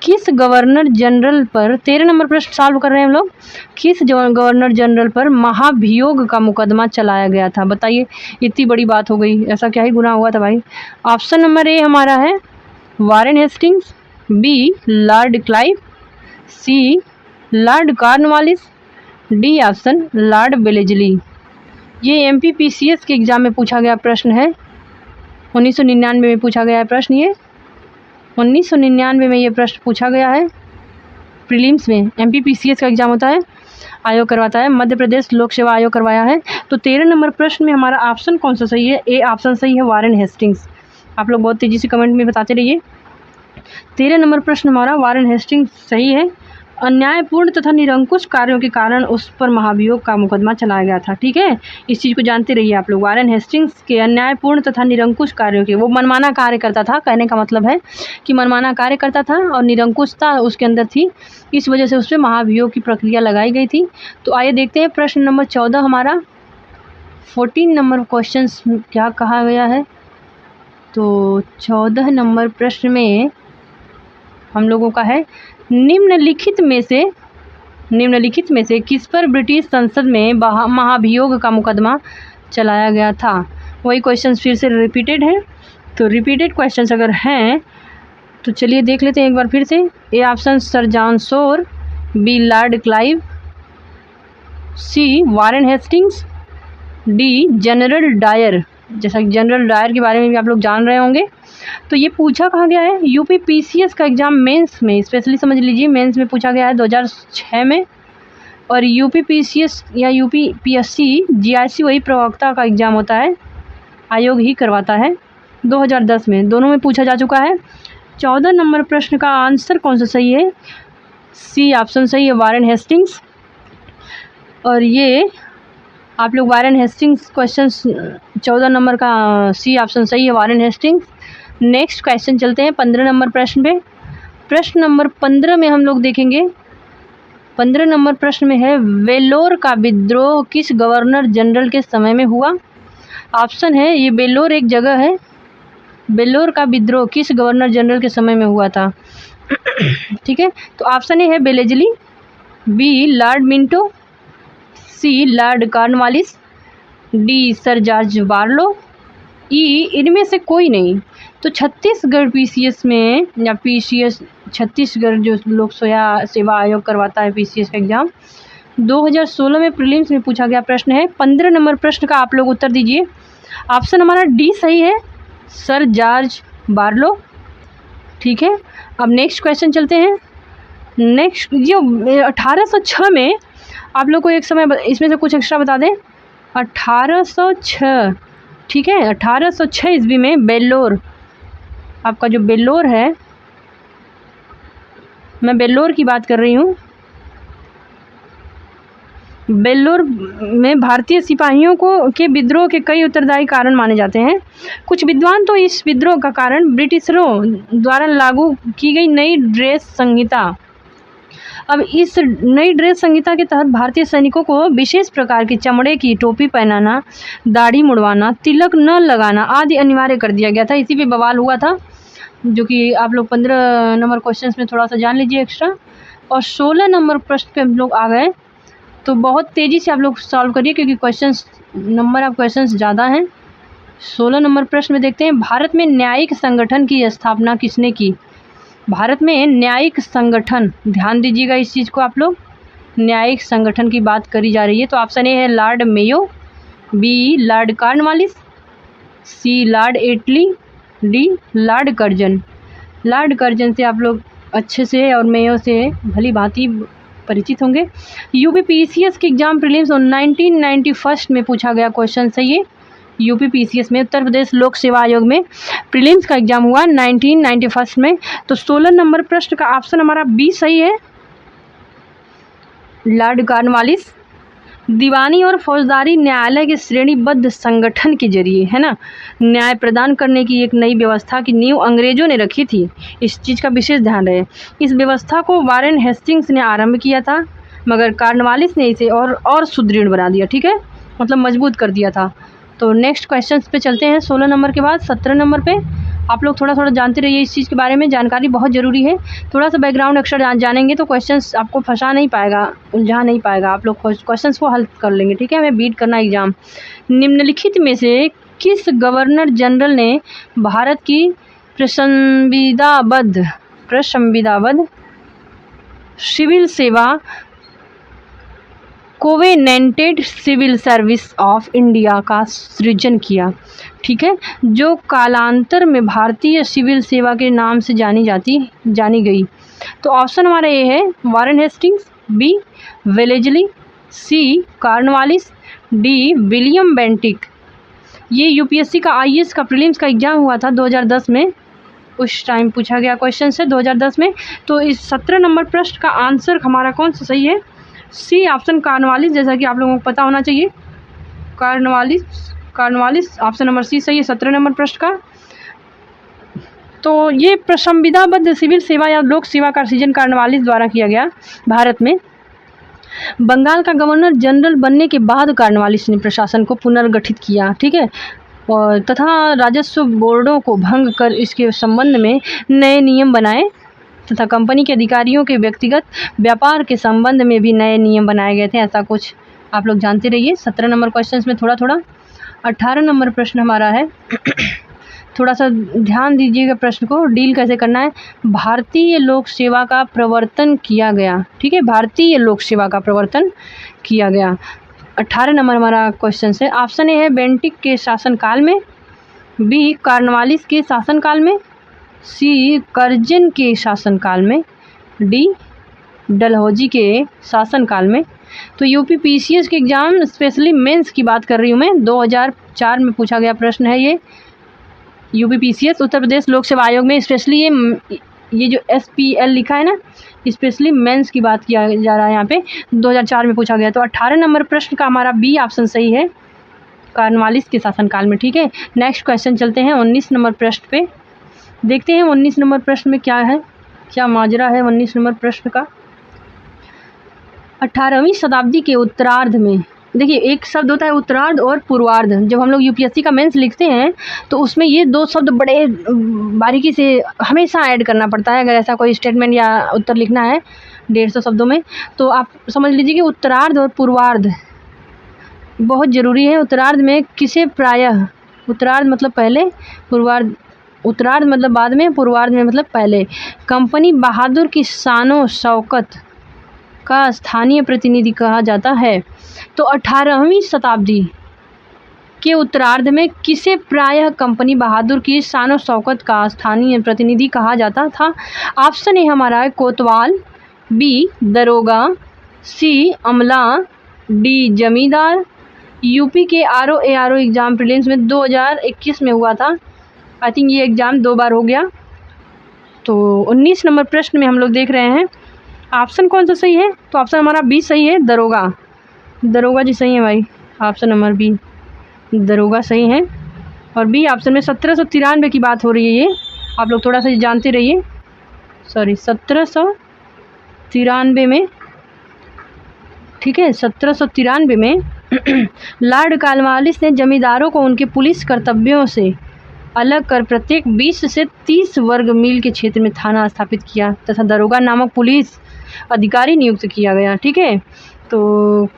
किस गवर्नर जनरल पर, 13 नंबर प्रश्न सॉल्व कर रहे हैं हम लोग, किस गवर्नर जनरल पर महाभियोग का मुकदमा चलाया गया था। बताइए, इतनी बड़ी बात हो गई, ऐसा क्या ही गुनाह हुआ था भाई। ऑप्शन नंबर ए हमारा है Warren Hastings, B Lord Clive, C lord Cornwallis, D option lord Wellesley. ये एमपीपीसीएस के एग्ज़ाम में पूछा गया प्रश्न है। 1999 में पूछा गया है प्रश्न ये। 1999 में ये प्रश्न पूछा गया है प्रीलिम्स में। MPPCS का एग्जाम होता है, आयोग करवाता है, मध्य प्रदेश लोक सेवा आयोग करवाया है। तो 13 नंबर प्रश्न में हमारा ऑप्शन कौन सा सही है? ए ऑप्शन सही है, वारेन हेस्टिंग्स। आप लोग बहुत तेज़ी से कमेंट में बताते रहिए। 13 नंबर प्रश्न हमारा वारेन हेस्टिंग्स सही है। अन्यायपूर्ण तथा निरंकुश कार्यों के कारण उस पर महाभियोग का मुकदमा चलाया गया था। ठीक है, इस चीज़ को जानते रहिए आप लोग। वारेन हेस्टिंग्स के अन्यायपूर्ण तथा निरंकुश कार्यों के, वो मनमाना कार्य करता था, कहने का मतलब है कि मनमाना कार्य करता था और निरंकुशता उसके अंदर थी, इस वजह से उस पर महाभियोग की प्रक्रिया लगाई गई थी। तो आइए देखते हैं प्रश्न नंबर 14 हमारा 14 नंबर क्वेश्चन क्या कहा गया है। तो 14 नंबर प्रश्न में हम लोगों का है, निम्नलिखित में से किस पर ब्रिटिश संसद में महाभियोग का मुकदमा चलाया गया था? वही क्वेश्चंस फिर से रिपीटेड हैं। तो रिपीटेड क्वेश्चंस अगर हैं तो चलिए देख लेते हैं एक बार फिर से। A option Sir John Shore, B Lord Clive, C Warren Hastings, D General Dyer. जैसा कि जनरल डायर के बारे में भी आप लोग जान रहे होंगे। तो ये पूछा कहाँ गया है? UPPCS का एग्ज़ाम मेंस में, स्पेशली समझ लीजिए मेंस में पूछा गया है 2006 में। और UPPCS या UPPSC GIC वही प्रवक्ता का एग्ज़ाम होता है, आयोग ही करवाता है, 2010 में। दोनों में पूछा जा चुका है। 14 नंबर प्रश्न का आंसर कौन सा सही है? सी ऑप्शन सही है, वारेन हेस्टिंग्स। और ये आप लोग वारेन हेस्टिंग्स क्वेश्चन 14 नंबर का सी ऑप्शन सही है, वारेन हेस्टिंग्स। नेक्स्ट क्वेश्चन चलते हैं 15 नंबर प्रश्न पे। प्रश्न नंबर 15 में हम लोग देखेंगे, 15 नंबर प्रश्न में है, वेल्लोर का विद्रोह किस गवर्नर जनरल के समय में हुआ? ऑप्शन है, ये वेल्लोर एक जगह है, वेल्लोर का विद्रोह किस गवर्नर जनरल के समय में हुआ था? ठीक है, तो ऑप्शन ए है Wellesley, B Lord Minto, C lord Cornwallis, D sir George Barlow, E इनमें से कोई नहीं। तो छत्तीसगढ़ PCS में या PCS छत्तीसगढ़ जो लोक सेवा आयोग करवाता है PCS का एग्ज़ाम, 2016 में प्रीलिम्स में पूछा गया प्रश्न है। 15 नंबर प्रश्न का आप लोग उत्तर दीजिए। ऑप्शन हमारा डी सही है, सर जॉर्ज बार्लो। ठीक है, अब नेक्स्ट क्वेश्चन चलते हैं। नेक्स्ट जो 1806 में आप लोग को एक समय इसमें से कुछ एक्स्ट्रा बता दें, 1806, ठीक है, 1806 ईस्वी में वेल्लोर, आपका जो वेल्लोर है, मैं वेल्लोर की बात कर रही हूँ, वेल्लोर में भारतीय सिपाहियों के विद्रोह के कई उत्तरदायी कारण माने जाते हैं। कुछ विद्वान तो इस विद्रोह का कारण ब्रिटिशरों द्वारा लागू की गई नई ड्रेस संहिता। अब इस नई ड्रेस संहिता के तहत भारतीय सैनिकों को विशेष प्रकार की चमड़े की टोपी पहनाना, दाढ़ी मुड़वाना, तिलक न लगाना आदि अनिवार्य कर दिया गया था। इसी पे बवाल हुआ था, जो कि आप लोग 15 नंबर क्वेश्चंस में थोड़ा सा जान लीजिए एक्स्ट्रा। और 16 नंबर प्रश्न पे हम लोग आ गए, तो बहुत तेज़ी से आप लोग सॉल्व करिए क्योंकि क्वेश्चंस नंबर ऑफ क्वेश्चंस ज़्यादा हैं। 16 नंबर प्रश्न में देखते हैं, भारत में न्यायिक संगठन की स्थापना किसने की? भारत में न्यायिक संगठन, ध्यान दीजिएगा इस चीज़ को आप लोग, न्यायिक संगठन की बात करी जा रही है। तो ऑप्शन ए है lord Mayo, B lord Cornwallis, C lord Attlee, D Lord Curzon. Lord Curzon से आप लोग अच्छे से और मेयो से भली भांति परिचित होंगे। UPPCS के एग्जाम प्रीलिम्स 1991 में पूछा गया क्वेश्चन सही है। UPPCS में, उत्तर प्रदेश लोक सेवा आयोग में प्रीलिम्स का एग्जाम हुआ 1991 में। तो 16 नंबर प्रश्न का ऑप्शन हमारा बी सही है, लॉर्ड कॉर्नवालिस। दीवानी और फौजदारी न्यायालय के श्रेणीबद्ध संगठन के जरिए, है ना, न्याय प्रदान करने की एक नई व्यवस्था की नींव अंग्रेजों ने रखी थी। इस चीज़ का विशेष ध्यान रहे। इस व्यवस्था को वारेन हेस्टिंग्स ने आरंभ किया था, मगर कॉर्नवालिस ने इसे और सुदृढ़ बना दिया। ठीक है, मतलब मजबूत कर दिया था। तो नेक्स्ट क्वेश्चन पे चलते हैं। 16 नंबर के बाद 17 नंबर पे आप लोग थोड़ा थोड़ा जानते रहिए इस चीज़ के बारे में, जानकारी बहुत ज़रूरी है। थोड़ा सा बैकग्राउंड अक्सर जानेंगे तो क्वेश्चंस आपको फंसा नहीं पाएगा, उलझा नहीं पाएगा, आप लोग क्वेश्चंस को हल कर लेंगे। ठीक है, हमें बीट करना एग्जाम। निम्नलिखित में से किस गवर्नर जनरल ने भारत की प्रसंविधाबद्ध सिविल सेवा covenanted civil service of India का सृजन किया, ठीक है, जो कालांतर में भारतीय सिविल सेवा के नाम से जानी गई। तो ऑप्शन हमारा ए है वारेन हेस्टिंग्स, बी वेलेजली, सी कॉर्नवालिस, डी विलियम बेंटिक। ये यूपीएससी का आईएएस का प्रीलिम्स का एग्जाम हुआ था 2010 में, उस टाइम पूछा गया क्वेश्चन से 2010 में। तो इस 17 नंबर प्रश्न का आंसर हमारा कौन सा सही है? सी ऑप्शन कॉर्नवालिस, जैसा कि आप लोगों को पता होना चाहिए। कॉर्नवालिस ऑप्शन नंबर सी सही है 17 नंबर प्रश्न का। तो ये संविधाबद्ध सिविल सेवा या लोक सेवा का सृजन कॉर्नवालिस द्वारा किया गया भारत में। बंगाल का गवर्नर जनरल बनने के बाद कॉर्नवालिस ने प्रशासन को पुनर्गठित किया, ठीक है, और तथा राजस्व बोर्डों को भंग कर इसके संबंध में नए नियम बनाए तथा कंपनी के अधिकारियों के व्यक्तिगत व्यापार के संबंध में भी नए नियम बनाए गए थे। ऐसा कुछ आप लोग जानते रहिए। 17 नंबर क्वेश्चन में थोड़ा थोड़ा। 18 नंबर प्रश्न हमारा है थोड़ा सा ध्यान दीजिएगा, प्रश्न को डील कैसे करना है। भारतीय लोक सेवा का प्रवर्तन किया गया, ठीक है, भारतीय लोक सेवा का प्रवर्तन किया गया। 18 नंबर हमारा क्वेश्चन है। ऑप्शन ए है बेंटिक के शासनकाल में, बी कॉर्नवालिस के शासनकाल में, सी कर्जन के शासनकाल में, डी डलहौजी के शासनकाल में। तो यूपी पीसीएस के एग्ज़ाम स्पेशली मेंस की बात कर रही हूँ मैं, 2004 में पूछा गया प्रश्न है ये। यूपी पीसीएस उत्तर प्रदेश लोक सेवा आयोग में स्पेशली ये जो SPL लिखा है ना, स्पेशली मेंस की बात किया जा रहा है यहाँ पे, 2004 में पूछा गया। तो 18 नंबर प्रश्न का हमारा बी ऑप्शन सही है, कॉर्नवालिस के शासनकाल में, ठीक है। नेक्स्ट क्वेश्चन चलते हैं 19 नंबर प्रश्न पे। देखते हैं 19 नंबर प्रश्न में क्या है, क्या माजरा है 19 नंबर प्रश्न का। 18वीं शताब्दी के उत्तरार्ध में, देखिए एक शब्द होता है उत्तरार्ध और पूर्वार्ध। जब हम लोग यूपीएससी का मेंस लिखते हैं तो उसमें ये दो शब्द बड़े बारीकी से हमेशा ऐड करना पड़ता है। अगर ऐसा कोई स्टेटमेंट या उत्तर लिखना है 150 शब्दों में, तो आप समझ लीजिए कि उत्तरार्ध और पूर्वार्ध बहुत ज़रूरी है। उत्तरार्ध में किसे प्रायः, उत्तरार्ध मतलब पहले, पूर्वार्ध, उत्तरार्ध मतलब बाद में, पूर्वार्ध में मतलब पहले, कंपनी बहादुर की शानो शौकत का स्थानीय प्रतिनिधि कहा जाता है। तो 18वीं शताब्दी के उत्तरार्ध में किसे प्रायः कंपनी बहादुर की शानो शौकत का स्थानीय प्रतिनिधि कहा जाता था? ऑप्शन ए हमारा है कोतवाल, बी दरोगा, सी अमला, डी जमींदार। यूपी के ARO एग्ज़ाम प्रीलिम्स में 2021 में हुआ था। आई थिंक ये एग्ज़ाम 2 बार हो गया। तो 19 नंबर प्रश्न में हम लोग देख रहे हैं ऑप्शन कौन सा सही है। तो ऑप्शन हमारा बी सही है, दरोगा। दरोगा जी सही है भाई, ऑप्शन नंबर बी दरोगा सही है। और बी ऑप्शन में 1793 की बात हो रही है, ये आप लोग थोड़ा सा जानते रहिए। सॉरी 1793 में, ठीक है, 1793 में लॉर्ड कॉर्नवालिस ने जमींदारों को उनके पुलिस कर्तव्यों से अलग कर प्रत्येक 20 से 30 वर्ग मील के क्षेत्र में थाना स्थापित किया तथा दरोगा नामक पुलिस अधिकारी नियुक्त किया गया, ठीक है। तो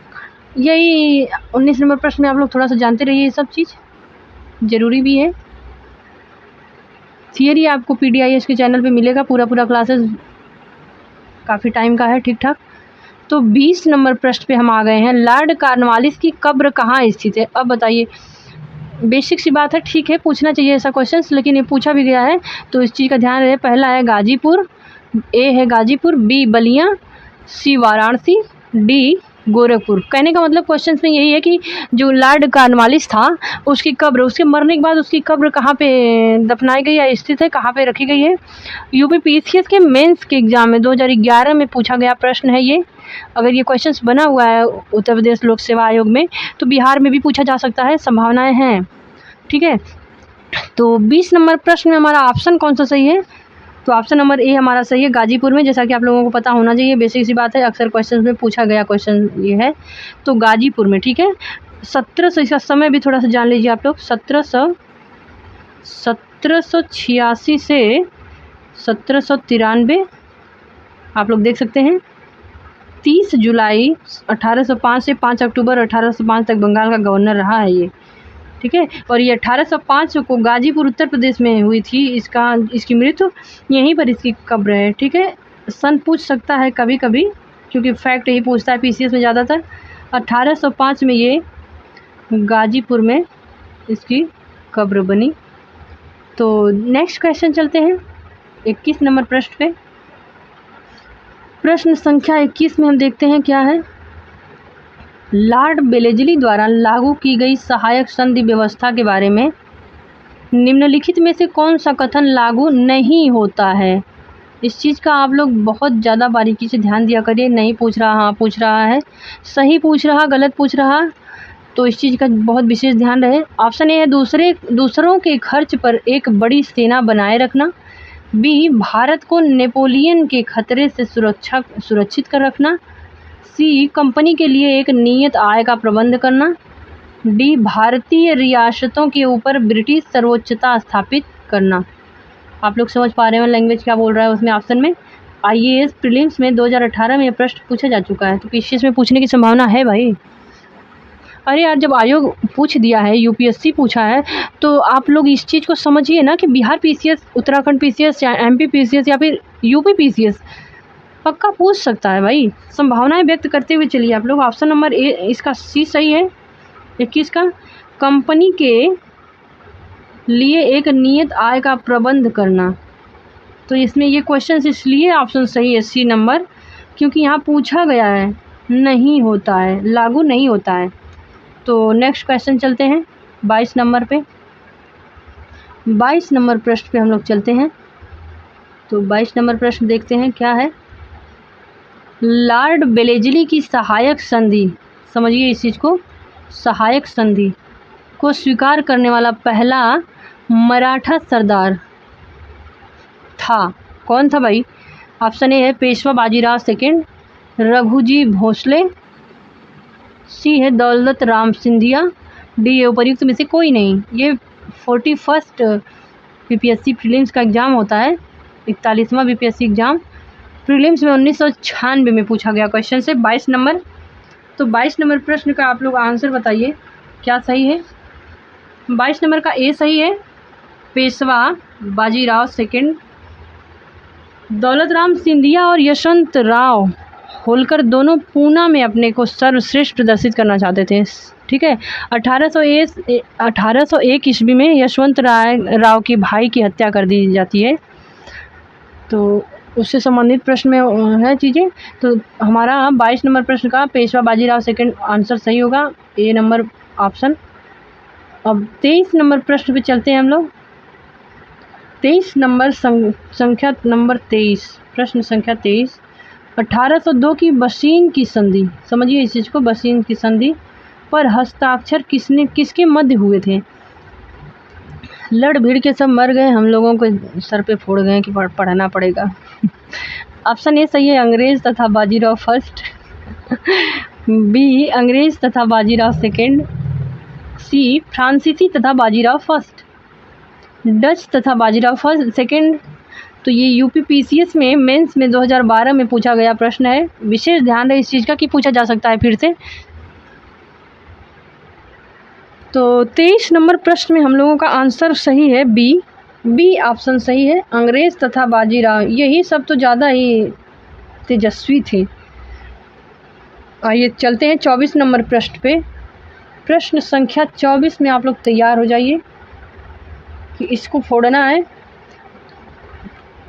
यही 19 नंबर प्रश्न में आप लोग थोड़ा सा जानते रहिए, ये सब चीज़ ज़रूरी भी है। थियरी आपको PDIS के चैनल पे मिलेगा, पूरा क्लासेस काफ़ी टाइम का है, ठीक ठाक। तो 20 नंबर प्रश्न पे हम आ गए हैं। लॉर्ड कॉर्नवालिस की कब्र कहाँ स्थित है? अब बताइए, बेसिक सी बात है, ठीक है, पूछना चाहिए ऐसा क्वेश्चन, लेकिन ये पूछा भी गया है तो इस चीज़ का ध्यान रहे। पहला है गाजीपुर, ए है गाजीपुर, बी बलिया, सी वाराणसी, डी गोरखपुर। कहने का मतलब क्वेश्चन में यही है कि जो लॉर्ड कॉर्नवालिस था उसकी कब्र, उसके मरने के बाद उसकी कब्र कहाँ पे दफनाई गई या स्थित है, कहाँ पे रखी गई है। यूपी पीसीएस के मेंस के एग्ज़ाम में 2011 में पूछा गया प्रश्न है ये। अगर ये क्वेश्चंस बना हुआ है उत्तर प्रदेश लोक सेवा आयोग में तो बिहार में भी पूछा जा सकता है, संभावनाएं हैं, ठीक है। तो 20 नंबर प्रश्न में हमारा ऑप्शन कौन सा सही है? तो ऑप्शन नंबर ए हमारा सही है, गाजीपुर में, जैसा कि आप लोगों को पता होना चाहिए, बेसिक सी बात है, अक्सर क्वेश्चन में पूछा गया क्वेश्चन ये है। तो गाजीपुर में, ठीक है। 1700, इसका समय भी थोड़ा सा जान लीजिए आप लोग। 1786 से 1793 आप लोग देख सकते हैं। 30 जुलाई 1805 से 5 अक्टूबर 1805 तक बंगाल का गवर्नर रहा है ये, ठीक है। और ये 1805 को गाजीपुर उत्तर प्रदेश में हुई थी। इसकी मृत्यु यहीं पर इसकी कब्र है, ठीक है। सन पूछ सकता है कभी कभी, क्योंकि फैक्ट यही पूछता है पीसीएस में ज़्यादातर। 1805 में ये गाजीपुर में इसकी कब्र बनी। तो नेक्स्ट क्वेश्चन चलते हैं 21 नंबर पृष्ठ पे। प्रश्न संख्या 21 में हम देखते हैं क्या है। लॉर्ड वेलेज़ली द्वारा लागू की गई सहायक संधि व्यवस्था के बारे में निम्नलिखित में से कौन सा कथन लागू नहीं होता है। इस चीज़ का आप लोग बहुत ज़्यादा बारीकी से ध्यान दिया करिए। नहीं पूछ रहा, हाँ पूछ रहा है, सही पूछ रहा, गलत पूछ रहा, तो इस चीज़ का बहुत विशेष ध्यान रहे। ऑप्शन ए है दूसरों के खर्च पर एक बड़ी सेना बनाए रखना। बी, भारत को नेपोलियन के खतरे से सुरक्षित कर रखना। सी, कंपनी के लिए एक नियत आय का प्रबंध करना। डी, भारतीय रियासतों के ऊपर ब्रिटिश सर्वोच्चता स्थापित करना। आप लोग समझ पा रहे हो लैंग्वेज क्या बोल रहा है उसमें। ऑप्शन में IAS प्रीलिम्स में 2018 में ये प्रश्न पूछा जा चुका है, तो किस चीज़ में पूछने की संभावना है भाई। अरे यार, जब आयोग पूछ दिया है, UPSC पूछा है, तो आप लोग इस चीज़ को समझिए ना कि बिहार PCS, उत्तराखंड PCS या MP PCS या फिर UP PCS पक्का पूछ सकता है भाई। संभावनाएं व्यक्त करते हुए चलिए आप लोग। ऑप्शन नंबर ए इसका सी सही है 21 का। कंपनी के लिए एक नियत आय का प्रबंध करना, तो इसमें ये क्वेश्चन इसलिए ऑप्शन सही है सी नंबर, क्योंकि यहाँ पूछा गया है नहीं होता है, लागू नहीं होता है। तो नेक्स्ट क्वेश्चन चलते हैं 22 नंबर पे। 22 नंबर प्रश्न पे हम लोग चलते हैं। तो 22 नंबर प्रश्न देखते हैं क्या है। लॉर्ड वेलेज़ली की सहायक संधि, समझिए इस चीज़ को, सहायक संधि को स्वीकार करने वाला पहला मराठा सरदार था, कौन था भाई। ऑप्शन ए है पेशवा बाजीराव सेकंड, रघुजी भोसले। सी है दौलत राम सिंधिया। डी है उपर्युक्त में से कोई नहीं। ये 41st BPSC प्रीलिम्स का एग्ज़ाम होता है, 41वां BPSC एग्ज़ाम। प्रीलिम्स में 1996 में पूछा गया क्वेश्चन से 22 नंबर। तो 22 नंबर प्रश्न का आप लोग आंसर बताइए क्या सही है। 22 नंबर का ए सही है, पेशवा बाजीराव सेकंड। दौलत राम सिंधिया और यशवंत राव होलकर दोनों पूना में अपने को सर्वश्रेष्ठ प्रदर्शित करना चाहते थे। ठीक है। 1801 ईस्वी में यशवंत राव के भाई की हत्या कर दी जाती है, तो उससे संबंधित प्रश्न में है चीज़ें। तो हमारा 22 नंबर प्रश्न का पेशवा बाजीराव सेकंड आंसर सही होगा, ए नंबर ऑप्शन। अब 23 नंबर प्रश्न पे चलते हैं हम लोग। 23 नंबर संख्या नंबर 23, प्रश्न संख्या 23। 1802 की बसीन की संधि, समझिए इस चीज़ को, बसीन की संधि पर हस्ताक्षर किसके मध्य हुए थे। लड़ भीड़ के सब मर गए, हम लोगों को सर पे फोड़ गए कि पढ़ना पड़ेगा। ऑप्शन ए सही है, अंग्रेज तथा बाजीराव फर्स्ट। बी, अंग्रेज तथा बाजीराव सेकंड। सी, फ्रांसीसी तथा बाजीराव फर्स्ट। डच तथा बाजीराव फर्स्ट सेकंड। तो ये UP PCS में मेंस में 2012 में पूछा गया प्रश्न है। विशेष ध्यान रहे इस चीज़ का कि पूछा जा सकता है फिर से। तो 23 नंबर प्रश्न में हम लोगों का आंसर सही है बी ऑप्शन सही है, अंग्रेज तथा बाजीराव, यही सब तो ज़्यादा ही तेजस्वी थे। आइए चलते हैं 24 नंबर प्रश्न पे। प्रश्न संख्या 24 में आप लोग तैयार हो जाइए कि इसको फोड़ना है।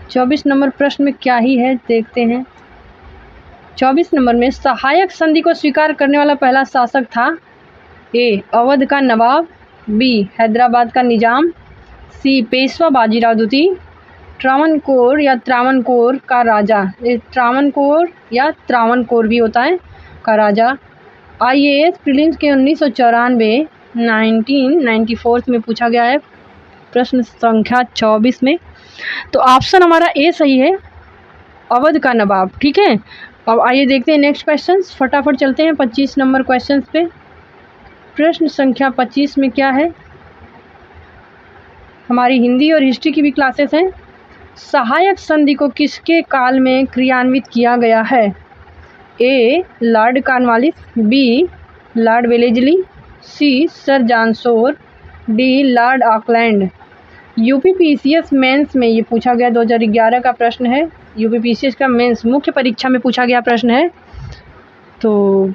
24 नंबर प्रश्न में क्या ही है देखते हैं। 24 नंबर में सहायक संधि को स्वीकार करने वाला पहला शासक था। ए, अवध का नवाब। बी, हैदराबाद का निजाम। सी, पेशवा बाजीराव द्वितीय। त्रावणकोर या त्रावणकोर का राजा, त्रावणकोर या त्रावणकोर भी होता है, का राजा। IAS प्रीलिम्स के 1994 में पूछा गया है प्रश्न संख्या 24 में। तो ऑप्शन हमारा ए सही है, अवध का नवाब। ठीक है। अब आइए देखते हैं नेक्स्ट क्वेश्चन, फटाफट चलते हैं 25 नंबर क्वेश्चन पे। प्रश्न संख्या 25 में क्या है, हमारी हिंदी और हिस्ट्री की भी क्लासेस हैं। सहायक संधि को किसके काल में क्रियान्वित किया गया है। A, lord Cornwallis. B, lord Wellesley. C, sir John Shore. D, lord Auckland. UP PCS mains में ये पूछा गया, 2011 का प्रश्न है। UP PCS का मेंस मुख्य परीक्षा में पूछा गया प्रश्न है। तो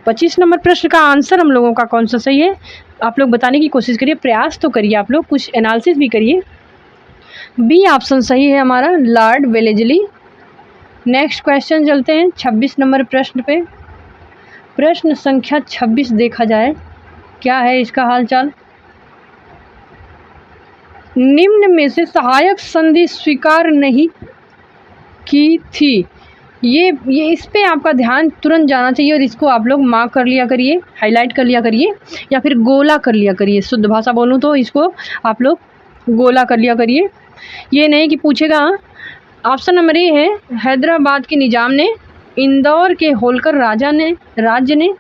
25 नंबर प्रश्न का आंसर हम लोगों का कौन सा सही है, आप लोग बताने की कोशिश करिए, प्रयास तो करिए, आप लोग कुछ एनालिसिस भी करिए। बी ऑप्शन सही है हमारा, लॉर्ड वेलेजली। नेक्स्ट क्वेश्चन चलते हैं 26 नंबर प्रश्न पे। प्रश्न संख्या 26 देखा जाए क्या है इसका हालचाल। निम्न में से सहायक संधि स्वीकार नहीं की थी। ये इस पे आपका ध्यान तुरंत जाना चाहिए और इसको आप लोग मार्क कर लिया करिए, हाईलाइट कर लिया करिए या फिर गोला कर लिया करिए। शुद्ध भाषा बोलूँ तो इसको आप लोग गोला कर लिया करिए। ये नहीं कि पूछेगा। ऑप्शन नंबर ए है, हैदराबाद के निजाम ने, इंदौर के होलकर राज्य ने,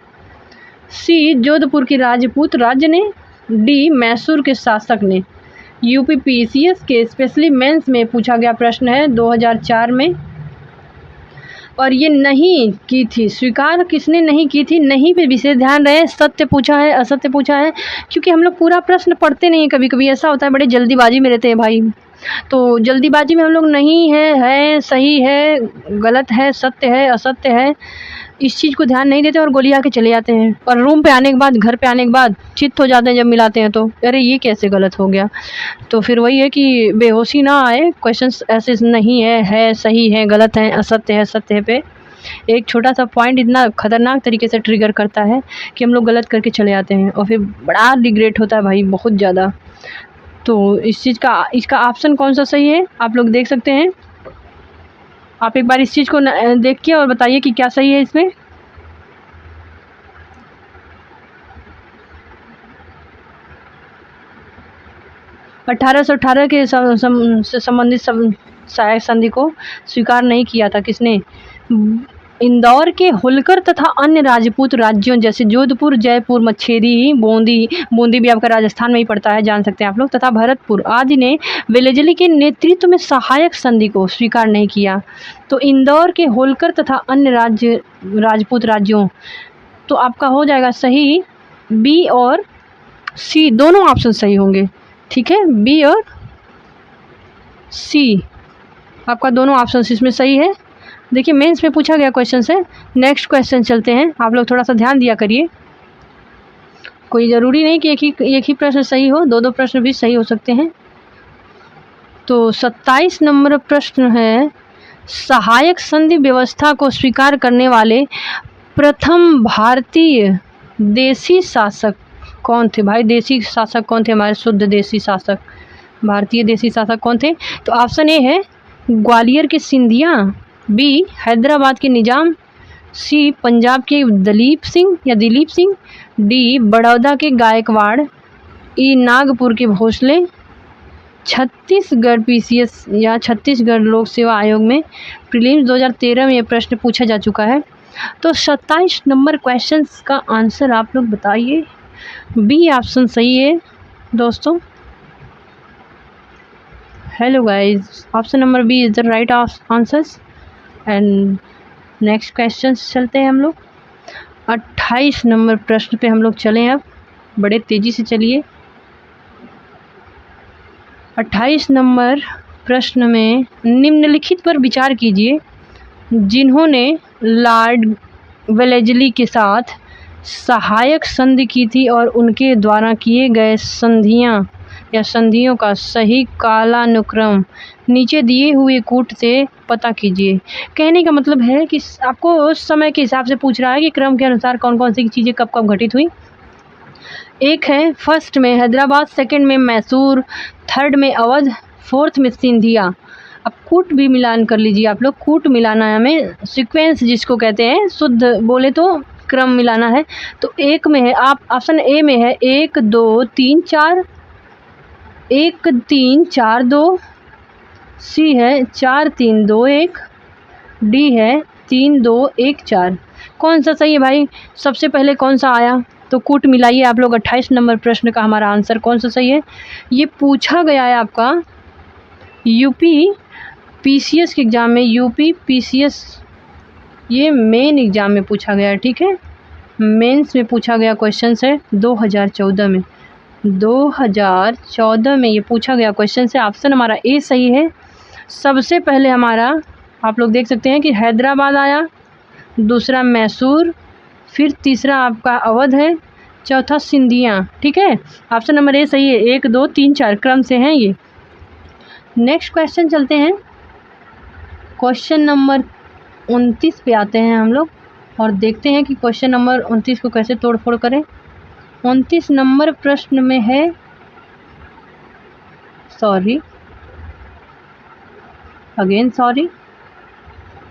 सी जोधपुर के राजपूत राज्य ने, डी मैसूर के शासक ने। यूपी पीसीएस के स्पेशली मेंस में पूछा गया प्रश्न है 2004 में। और ये नहीं की थी, स्वीकार किसने नहीं की थी, नहीं पे विशेष ध्यान रहे। सत्य पूछा है, असत्य पूछा है, क्योंकि हम लोग पूरा प्रश्न पढ़ते नहीं हैं। कभी कभी ऐसा होता है, बड़े जल्दीबाजी में रहते हैं भाई, तो जल्दीबाजी में हम लोग नहीं है, सही है, गलत है, सत्य है, असत्य है, इस चीज़ को ध्यान नहीं देते और गोलियां के चले जाते हैं। और रूम पे आने के बाद, घर पे आने के बाद चित्त हो जाते हैं जब मिलाते हैं तो, अरे ये कैसे गलत हो गया। तो फिर वही है कि बेहोशी ना आए, क्वेश्चंस ऐसे नहीं है, सही है, गलत है, असत्य है, सत्य है पे एक छोटा सा पॉइंट इतना खतरनाक तरीके से ट्रिगर करता है कि हम लोग गलत करके चले जाते हैं और फिर बड़ा रिग्रेट होता है भाई, बहुत ज़्यादा। तो इस चीज़ का, इसका ऑप्शन कौन सा सही है आप लोग देख सकते हैं। आप एक बार इस चीज़ को देखिए और बताइए कि क्या सही है इसमें। अठारह सौ 18 के से संबंधित सहायक संधि को स्वीकार नहीं किया था किसने, इंदौर के होलकर तथा अन्य राजपूत राज्यों जैसे जोधपुर, जयपुर, मच्छेरी, बूंदी भी आपका राजस्थान में ही पड़ता है, जान सकते हैं आप लोग, तथा भरतपुर आदि ने वेलेजली के नेतृत्व में सहायक संधि को स्वीकार नहीं किया। तो इंदौर के होलकर तथा अन्य राजपूत राज्यों, तो आपका हो जाएगा सही बी और सी, दोनों ऑप्शन सही होंगे। ठीक है, बी और सी आपका दोनों ऑप्शन इसमें सही है। देखिए मेंस में पूछा गया क्वेश्चन है। नेक्स्ट क्वेश्चन चलते हैं, आप लोग थोड़ा सा ध्यान दिया करिए, कोई ज़रूरी नहीं कि एक ही प्रश्न सही हो, दो प्रश्न भी सही हो सकते हैं। तो 27 नंबर प्रश्न है, सहायक संधि व्यवस्था को स्वीकार करने वाले प्रथम भारतीय देसी शासक कौन थे भाई। देसी शासक कौन थे हमारे, शुद्ध देसी शासक, भारतीय देसी शासक कौन थे। तो ऑप्शन ए है ग्वालियर के सिंधिया, बी हैदराबाद के निजाम, सी पंजाब के दिलीप सिंह, डी बड़ौदा के गायकवाड़, ई नागपुर के भोसले। छत्तीसगढ़ पीसीएस या छत्तीसगढ़ लोक सेवा आयोग में प्रीलिम्स 2013 में ये प्रश्न पूछा जा चुका है। तो 27 नंबर क्वेश्चन का आंसर आप लोग बताइए। बी ऑप्शन सही है दोस्तों। Hello guys, option number B is the right answers. And next question चलते हैं हम लोग 28 नंबर प्रश्न पे हम लोग चलें, अब बड़े तेज़ी से चलिए। 28 नंबर प्रश्न में निम्नलिखित पर विचार कीजिए, जिन्होंने लॉर्ड वेलेजली के साथ सहायक संधि की थी और उनके द्वारा किए गए संधियों का सही कालानुक्रम नीचे दिए हुए कूट से पता कीजिए। कहने का मतलब है कि आपको उस समय के हिसाब से पूछ रहा है कि क्रम के अनुसार कौन कौन सी चीज़ें कब कब घटित हुई। एक है फर्स्ट में हैदराबाद, सेकंड में मैसूर, थर्ड में अवध, फोर्थ में सिंधिया। अब कूट भी मिलान कर लीजिए आप लोग, कूट मिलाना है हमें, सीक्वेंस जिसको कहते हैं, शुद्ध बोले तो क्रम मिलाना है। तो एक में है, आप ऑप्शन ए में है 1 2 3 4, 1 3 4 2, सी है 4 3 2 1, डी है 3 2 1 4। कौन सा सही है भाई, सबसे पहले कौन सा आया, तो कूट मिलाइए आप लोग। 28 नंबर प्रश्न का हमारा आंसर कौन सा सही है। ये पूछा गया है आपका यूपी पीसीएस के एग्ज़ाम में, यूपी पीसीएस ये मेन एग्ज़ाम में पूछा गया है, ठीक है, मेंस में पूछा गया क्वेश्चन है 2014 में, 2014 में ये पूछा गया क्वेश्चन है। ऑप्शन हमारा ए सही है। सबसे पहले हमारा आप लोग देख सकते हैं कि हैदराबाद आया, दूसरा मैसूर, फिर तीसरा आपका अवध है, चौथा सिंधिया। ठीक है, ऑप्शन नंबर ए सही है। 1 2 3 4 क्रम से हैं ये। नेक्स्ट क्वेश्चन चलते हैं, क्वेश्चन नंबर 29 पे आते हैं हम लोग और देखते हैं कि क्वेश्चन नंबर 29 को कैसे तोड़ फोड़ करें। 29 नंबर प्रश्न में है, सॉरी,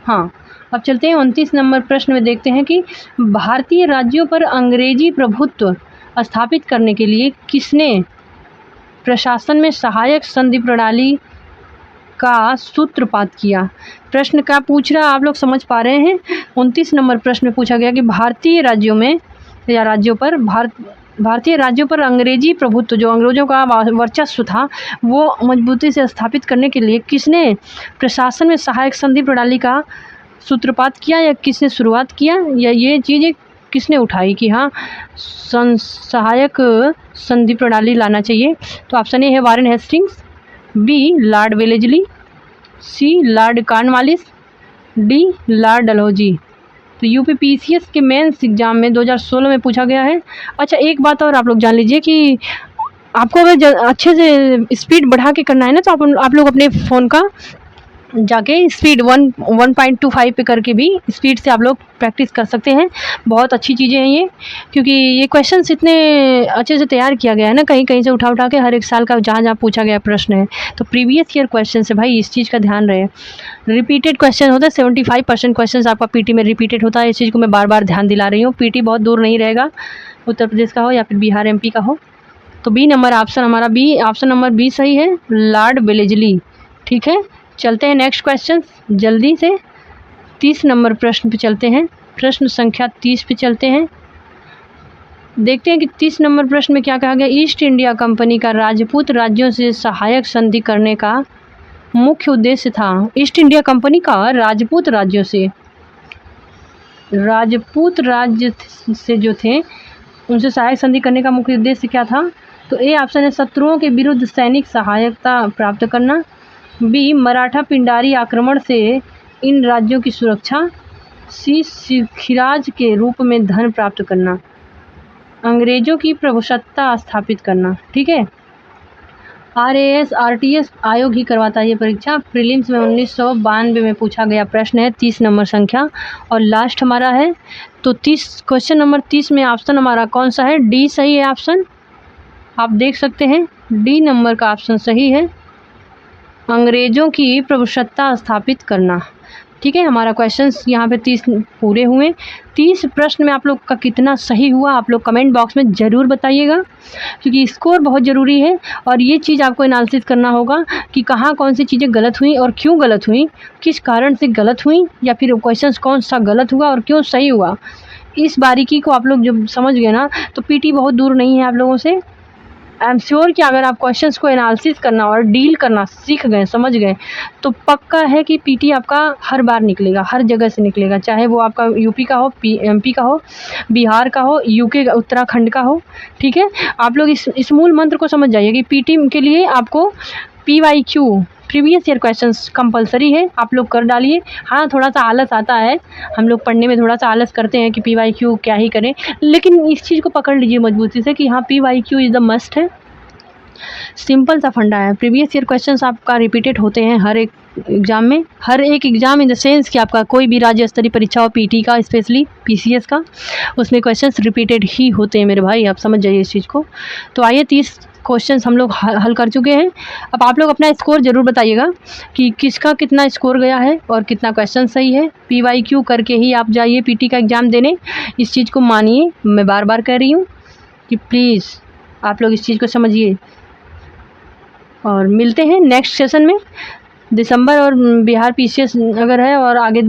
हाँ, अब चलते हैं 29 नंबर प्रश्न में। देखते हैं कि भारतीय राज्यों पर अंग्रेजी प्रभुत्व स्थापित करने के लिए किसने प्रशासन में सहायक संधि प्रणाली का सूत्रपात किया। प्रश्न क्या पूछ रहा आप लोग समझ पा रहे हैं। 29 नंबर प्रश्न में पूछा गया कि भारतीय राज्यों में या भारतीय राज्यों पर अंग्रेजी प्रभुत्व, जो अंग्रेजों का वर्चस्व था, वो मजबूती से स्थापित करने के लिए किसने प्रशासन में सहायक संधि प्रणाली का सूत्रपात किया या किसने शुरुआत किया, या ये चीज़ें किसने उठाई कि हाँ सहायक संधि प्रणाली लाना चाहिए। तो ऑप्शन ए है Warren Hastings, B lord Wellesley, C lord Cornwallis, D lord Dalhousie. तो यूपीपीसीएस के मेंस एग्जाम में 2016 में पूछा गया है। अच्छा, एक बात और आप लोग जान लीजिए कि आपको अगर अच्छे से स्पीड बढ़ा के करना है ना, तो आप लोग अपने फ़ोन का जाके स्पीड 1.25 पे करके भी स्पीड से आप लोग प्रैक्टिस कर सकते हैं। बहुत अच्छी चीज़ें हैं ये, क्योंकि ये क्वेश्चंस इतने अच्छे से तैयार किया गया है ना, कहीं कहीं से उठा के हर एक साल का जहाँ जहाँ पूछा गया प्रश्न है। तो प्रीवियस ईयर क्वेश्चन है भाई, इस चीज़ का ध्यान रहे। रिपीटेड क्वेश्चन होता है, 75% क्वेश्चन आपका पीटी में रिपीटेड होता है। इस चीज़ को मैं बार बार ध्यान दिला रही हूँ। पीटी बहुत दूर नहीं रहेगा, उत्तर प्रदेश का हो या फिर बिहार एमपी का हो। तो बी नंबर ऑप्शन हमारा बी, ऑप्शन नंबर बी सही है, लॉर्ड वेलेस्ली। ठीक है, चलते हैं नेक्स्ट क्वेश्चन जल्दी से। 30 नंबर प्रश्न पे चलते हैं, प्रश्न संख्या 30 पे चलते हैं। देखते हैं कि 30 नंबर प्रश्न में क्या कहा गया। ईस्ट इंडिया कंपनी का राजपूत राज्यों से सहायक संधि करने का मुख्य उद्देश्य था। ईस्ट इंडिया कंपनी का राजपूत राज्यों से, राजपूत राज्य से जो थे उनसे सहायक संधि करने का मुख्य उद्देश्य क्या था। तो ए ऑप्शन है शत्रुओं के विरुद्ध सैनिक सहायता प्राप्त करना, बी मराठा पिंडारी आक्रमण से इन राज्यों की सुरक्षा, सी सिखिराज के रूप में धन प्राप्त करना, अंग्रेजों की प्रभुसत्ता स्थापित करना। ठीक है, RAS RTS आयोग ही करवाता है ये परीक्षा। प्रीलिम्स में 1992 में पूछा गया प्रश्न है, 30 नंबर संख्या और लास्ट हमारा है। तो 30 क्वेश्चन नंबर 30 में ऑप्शन हमारा कौन सा है, डी सही है ऑप्शन। आप देख सकते हैं डी नंबर का ऑप्शन सही है, अंग्रेजों की प्रभुसत्ता स्थापित करना। ठीक है, हमारा क्वेश्चंस यहाँ पे 30 पूरे हुए। 30 प्रश्न में आप लोग का कितना सही हुआ आप लोग कमेंट बॉक्स में ज़रूर बताइएगा, क्योंकि स्कोर बहुत ज़रूरी है और ये चीज़ आपको एनालिसिस करना होगा कि कहाँ कौन सी चीज़ें गलत हुई और क्यों गलत हुई, किस कारण से गलत हुई, या फिर क्वेश्चंस कौन सा गलत हुआ और क्यों सही हुआ। इस बारीकी को आप लोग जब समझ गए ना, तो पीटी बहुत दूर नहीं है आप लोगों से। आई एम श्योर कि अगर आप क्वेश्चंस को एनालिसिस करना और डील करना सीख गए, समझ गए, तो पक्का है कि पीटी आपका हर बार निकलेगा, हर जगह से निकलेगा, चाहे वो आपका यूपी का हो, एमपी का हो, बिहार का हो, यूके उत्तराखंड का हो। ठीक है, आप लोग इस मूल मंत्र को समझ जाइए कि पीटी के लिए आपको PYQ previous year questions compulsory है, आप लोग कर डालिए। हाँ, थोड़ा सा आलस आता है, हम लोग पढ़ने में थोड़ा सा आलस करते हैं कि PYQ क्या ही करें, लेकिन इस चीज़ को पकड़ लीजिए मजबूती से कि हाँ PYQ इज़ द मस्ट है। सिंपल सा फंडा है, प्रीवियस ईयर क्वेश्चंस आपका रिपीटेड होते हैं हर एक एग्ज़ाम में, हर एक एग्ज़ाम इन द सेंस कि आपका कोई भी राज्य स्तरीय परीक्षा हो, पीटी का स्पेशली PCS का, उसमें क्वेश्चंस रिपीटेड ही होते हैं मेरे भाई, आप समझ जाइए इस चीज़ को। तो आइए 30 क्वेश्चंस हम लोग हल कर चुके हैं। अब आप लोग अपना स्कोर ज़रूर बताइएगा कि किसका कितना स्कोर गया है और कितना क्वेश्चन सही है। PYQ करके ही आप जाइए पीटी का एग्ज़ाम देने, इस चीज़ को मानिए, मैं बार बार कह रही हूँ कि प्लीज़ आप लोग इस चीज़ को समझिए। और मिलते हैं नेक्स्ट सेशन में। दिसंबर और बिहार PCS अगर है और आगे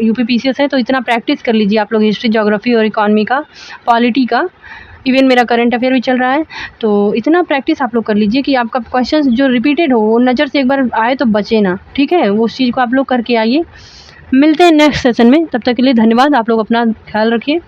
UP PCS है तो इतना प्रैक्टिस कर लीजिए आप लोग, हिस्ट्री, ज्योग्राफी और इकॉनमी का, पॉलिटी का, इवन मेरा करंट अफेयर भी चल रहा है, तो इतना प्रैक्टिस आप लोग कर लीजिए कि आपका क्वेश्चन जो रिपीटेड हो वो नज़र से एक बार आए तो बचे ना। ठीक है, वो चीज़ को आप लोग करके आइए। मिलते हैं नेक्स्ट सेशन में, तब तक के लिए धन्यवाद। आप लोग अपना ख्याल रखिए।